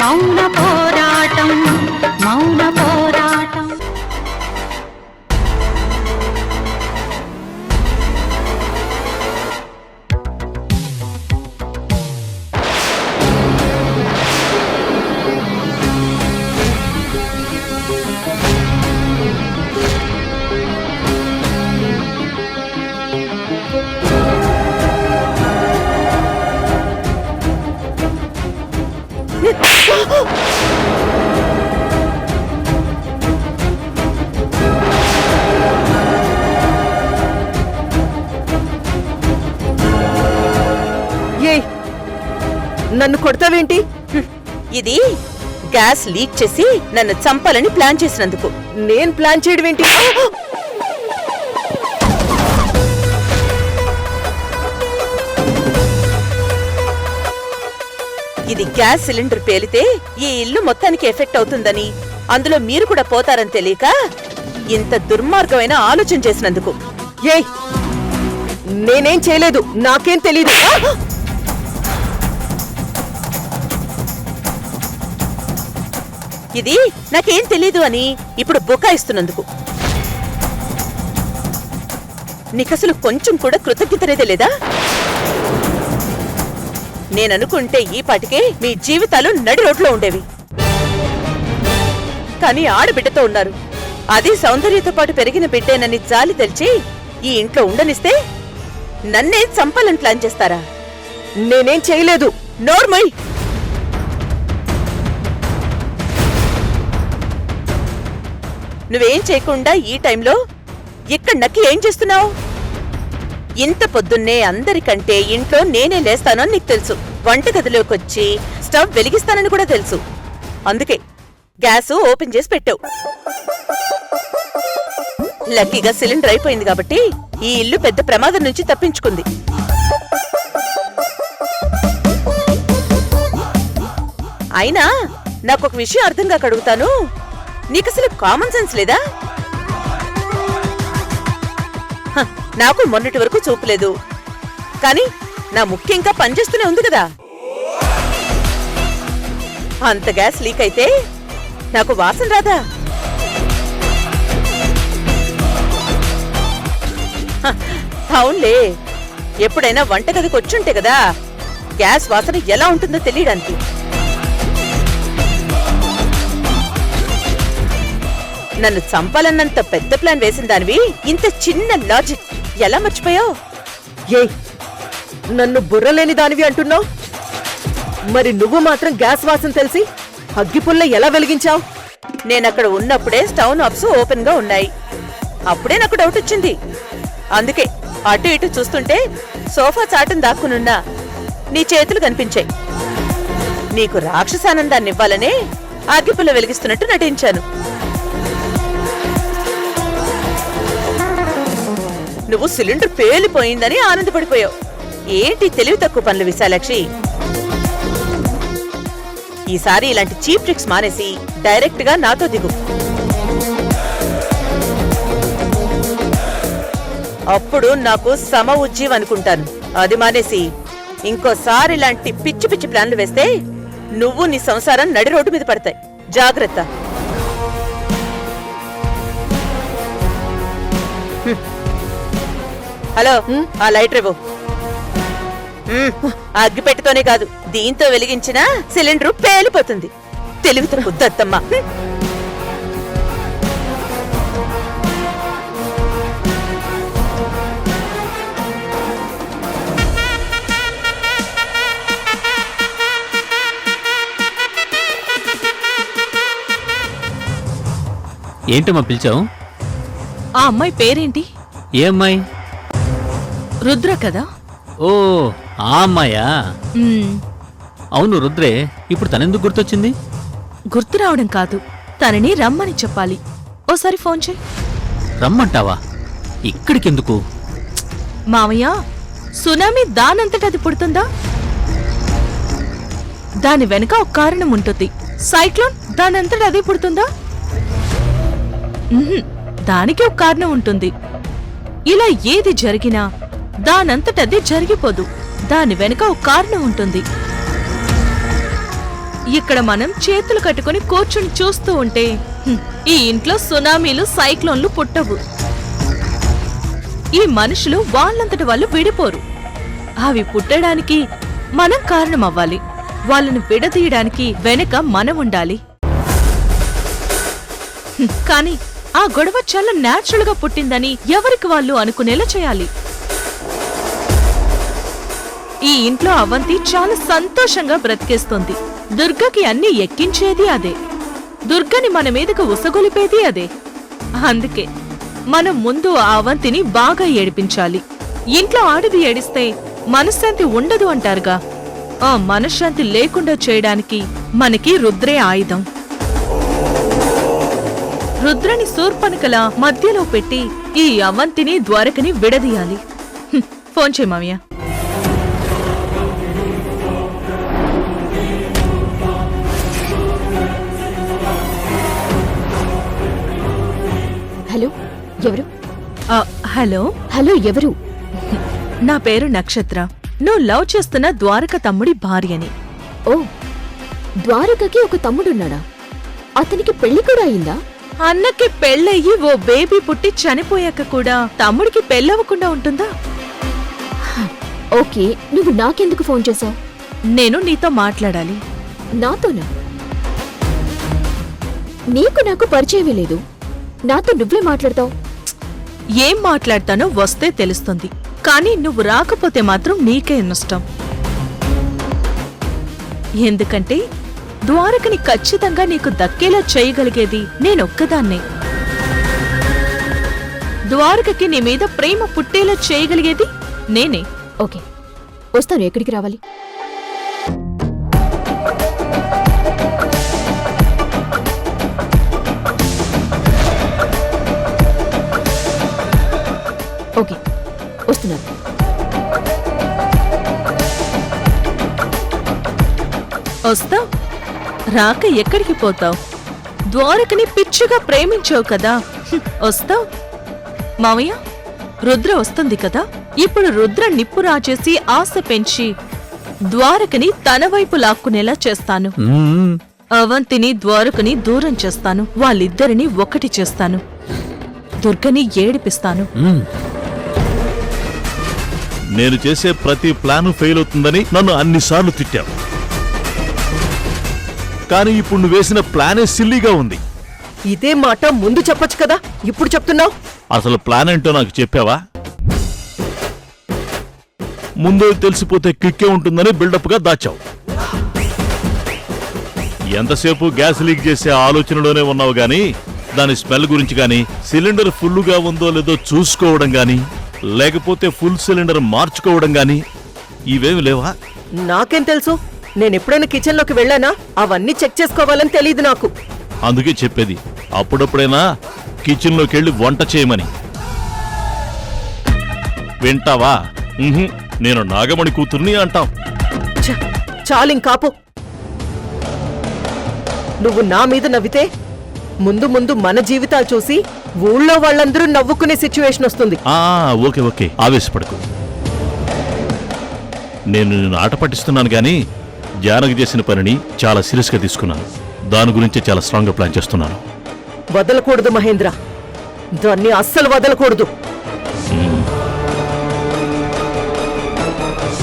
మౌన పోరాటం మౌన పోరాటం. నన్ను కొడతావేంటి? ఇది గ్యాస్ లీక్ చేసి నన్ను చంపాలని ప్లాన్ చేసినందుకు. నేను ప్లాన్ చేయడం ఏంటి? ఇది గ్యాస్ సిలిండర్ పేలితే ఈ ఇల్లు మొత్తానికి ఎఫెక్ట్ అవుతుందని, అందులో మీరు కూడా పోతారని తెలియక ఇంత దుర్మార్గమైన ఆలోచన చేసినందుకు. ఏయ్, నేనేం చేయలేదు, నాకేం తెలీదు. ఇది నాకేం తెలీదు అని ఇప్పుడు బుకాయిస్తున్నందుకు. నీకసలు కొంచెం కూడా కృతజ్ఞతనేదే లేదా? నేననుకుంటే ఈ పాటికే మీ జీవితాలు నడి రోడ్లో ఉండేవి. కానీ ఆడబిడ్డతో ఉన్నారు, అది సౌందర్యతో పాటు పెరిగిన బిడ్డేనని జాలి తెలిచి ఈ ఇంట్లో ఉండనిస్తే నన్నే చంపాలని ప్లాన్ చేస్తారా? నేనేం చేయలేదు. నోర్మై! నువ్వేం చేయకుండా ఈ టైంలో ఇక్కడ నక్కి ఏం చేస్తున్నావు? ఇంత పొద్దున్నే అందరికంటే ఇంట్లో నేనే లేస్తానని నీకు తెలుసు. వంటగదిలోకొచ్చి స్టవ్ వెలిగిస్తానని కూడా తెలుసు. అందుకే గ్యాస్ ఓపెన్ చేసి పెట్టావు. లక్కీగా సిలిండర్ అయిపోయింది కాబట్టి ఈ ఇల్లు పెద్ద ప్రమాదం నుంచి తప్పించుకుంది. అయినా నాకొక విషయం అర్థంగా కడుగుతాను, నీకసలు కామన్ సెన్స్ లేదా? నాకు మొన్నటి వరకు చూపులేదు, కానీ నా ముఖ్యం ఇంకా పనిచేస్తూనే ఉంది కదా. అంత గ్యాస్ లీక్ అయితే నాకు వాసన రాదా? అవునులే, ఎప్పుడైనా వంటగదికి వచ్చుంటే కదా గ్యాస్ వాసన ఎలా ఉంటుందో తెలియడానికి. నన్ను చంపాలన్నంత పెద్ద ప్లాన్ వేసిన దానివి ఇంత చిన్న లాజిక్ ఎలా మర్చిపోయావు? ఏయ్, నన్ను బుర్రలేని దానివి అంటున్నావు. మరి నువ్వు మాత్రం గ్యాస్ వాసన తెలిసి అగ్గిపుల్ల ఎలా వెలిగించావు? నేనక్కడ ఉన్నప్పుడే స్టవ్ నాబ్స్ ఓపెన్ గా ఉన్నాయి. అప్పుడే నాకు డౌట్ వచ్చింది. అందుకే అటు ఇటు చూస్తుంటే సోఫా చాటును దాక్కునున్నా నీ చేతులు కనిపించాయి. నీకు రాక్షసానందాన్ని ఇవ్వాలనే అగ్గిపుల్ల వెలిగిస్తున్నట్టు నటించాను. నువ్వు సిలిండర్ పేలిపోయిందని ఆనందపడిపోయావు. ఏంటి తెలివి తక్కువ పనులు విశాలాక్షి? ఈసారి ఇలాంటి చీప్ ట్రిక్స్ మానేసి డైరెక్ట్ గా నాతో దిగు. అప్పుడు నాకు సమ ఉజ్జీవ్ అనుకుంటాను. అది మానేసి ఇంకోసారి ఇలాంటి పిచ్చి పిచ్చి ప్లాన్లు వేస్తే నువ్వు నీ సంసారం నడి రోడ్డు మీద పడతాయి. జాగ్రత్త. హలో, ఆ లైటర్ ఇవ్వు. అగ్గిపెట్టితోనే కాదు, దీంతో వెలిగించిన సిలిండర్ పేలిపోతుంది. తెలివితో బుద్ధత్తమ్మా. ఏంటమ్మా పిలిచావు? ఆ అమ్మాయి పేరేంటి? ఏ అమ్మాయి? రుద్ర కదా? ఓ, ఆ అమ్మాయా? అవును రుద్రే. ఇప్పుడు తనెందుకు గుర్తొచ్చింది? గుర్తు రావడం కాదు, తనని రమ్మని చెప్పాలి. ఓసారి ఫోన్ చేయి. రమ్మంటావా? ఇక్కడికెందుకు? మావయ్య, సునామీ దానంతటది పుడుతుందా? దాని వెనుక ఒక కారణం ఉంటుంది. సైక్లోన్ దానంతట అదే పుడుతుందా? దానికి ఒక కారణం ఉంటుంది. ఇలా ఏది జరిగినా దానంతటదే జరిగిపోదు. దాని వెనుక ఒక కారణం ఉంటుంది. ఇక్కడ మనం చేతులు కట్టుకొని కూర్చుని చూస్తూ ఉంటే ఈ ఇంట్లో సునామీలు సైక్లోన్లు పుట్టవు. ఈ మనుషులు వాళ్ళంతటి వాళ్ళు విడిపోరు. అవి పుట్టడానికి మనం కారణమవ్వాలి. వాళ్ళని విడదీయడానికి వెనక మనం ఉండాలి. కానీ ఆ గొడవ చాలా న్యాచురల్ గా పుట్టిందని ఎవరికి వాళ్ళు అనుకునేలా చేయాలి. ఈ ఇంట్లో అవంతి చాలా సంతోషంగా బ్రతికేస్తోంది. దుర్గకి అన్ని ఎక్కించేది అదే. దుర్గని మన మీదకు ఉసగొలిపేది అదే. అందుకే మనం ముందు ఆ అవంతిని బాగా ఏడిపించాలి. ఇంట్లో ఆడది ఏడిస్తే మనశ్శాంతి ఉండదు అంటారుగా. ఆ మనశ్శాంతి లేకుండా చేయడానికి మనకి రుద్రే ఆయుధం. రుద్రని శూర్పణఖల మధ్యలో పెట్టి ఈ అవంతిని ద్వారకని విడదీయాలి. ఫోన్ చేయి మామయ్య. హలో, ఎవరు? హలో హలో, ఎవరు? నా పేరు నక్షత్ర. నువ్వు లవ్ చేస్తున్న ద్వారక తమ్ముడి భార్యని. ఓ, ద్వారకకి ఒక తమ్ముడున్నాడా? అతనికి పెళ్లి కూడా అయిందా? అన్నకి పెళ్ళయ్యి ఓ బేబీ పుట్టి చనిపోయాక కూడా తమ్ముడికి పెళ్ళవకుండా ఉంటుందా? ఓకే, నువ్వు నాకెందుకు ఫోన్ చేశావు? నేను నీతో మాట్లాడాలి. నాతోనా? నీకు నాకు పరిచయమే లేదు. నాతో నువ్వే మాట్లాడతావు. ఏం మాట్లాడతానో వస్తే తెలుస్తుంది. కానీ నువ్వు రాకపోతే మాత్రం నీకే నష్టం. ఎందుకంటే ద్వారకని ఖచ్చితంగా నీకు దక్కేలా చేయగలిగేది నేనొక్కదాన్నే. ద్వారకకి నీ మీద ప్రేమ పుట్టేలా చేయగలిగేది నేనే. ఓకే, వస్తాను. ఎక్కడికి రావాలి? ఓకే, వస్తున్నాను. వస్తావ్? రాక ఎక్కడికి పోతావ్? ద్వారకని పిచ్చిగా ప్రేమించావు కదా, వస్తావ్? మావయ్య, రుద్ర వస్తుంది కదా. ఇప్పుడు రుద్ర నిప్పు రాచేసి ఆశ పెంచి ద్వారకని తన వైపు లాక్కునేలా చేస్తాను. అవంతిని ద్వారకని దూరం చేస్తాను. వాళ్ళిద్దరిని ఒకటి చేస్తాను. దుర్గని ఏడిపిస్తాను. నేను చేసే ప్రతి ప్లాను ఫెయిల్ అవుతుందని నన్ను అన్నిసార్లు తిట్టావు. కానీ ఇప్పుడు నువ్వు వేసిన ప్లానే సిల్లీగా ఉంది. ఇదే మాట ముందు చెప్పొచ్చు కదా, ఇప్పుడు చెప్తున్నావు. అసలు ప్లాన్ ఏంటో నాకు చెప్పావా? ముందు తెలిసిపోతే కిక్కే ఉంటుందని బిల్డప్గా దాచావు. ఎంతసేపు గ్యాస్ లీక్ చేసే ఆలోచనలోనే ఉన్నావు గానీ దాని స్మెల్ గురించి గానీ, సిలిండర్ ఫుల్లుగా ఉందో లేదో చూసుకోవడం గానీ, లేకపోతే ఫుల్ సిలిండర్ మార్చుకోవడం గానీ ఇవేమి లేవా? నాకేం తెలుసు? నేనెప్పుడైనా కిచెన్లోకి వెళ్ళానా? అవన్నీ చెక్ చేసుకోవాలని తెలీదు నాకు. అందుకే చెప్పేది, అప్పుడప్పుడైనా కిచెన్లోకి వెళ్ళి వంట చేయమని. వింటావా? నేను నాగమణి కూతుర్ని అంటాం. చాలింకాపు. నువ్వు నా మీద నవ్వితే ముందు ముందు మన జీవితాలు చూసి ఊళ్ళో వాళ్ళందరూ నవ్వుకునే సిచ్యువేషన్ వస్తుంది. ఓకే ఓకే, ఆవేశపడకు. నేను నిన్ను ఆట పట్టిస్తున్నాను గానీ జానకి చేసిన పనిని చాలా సీరియస్గా తీసుకున్నాను. దాని గురించే చాలా స్ట్రాంగ్గా ప్లాన్ చేస్తున్నాను. వదలకూడదు మహేంద్ర, దాన్ని అస్సలు వదలకూడదు.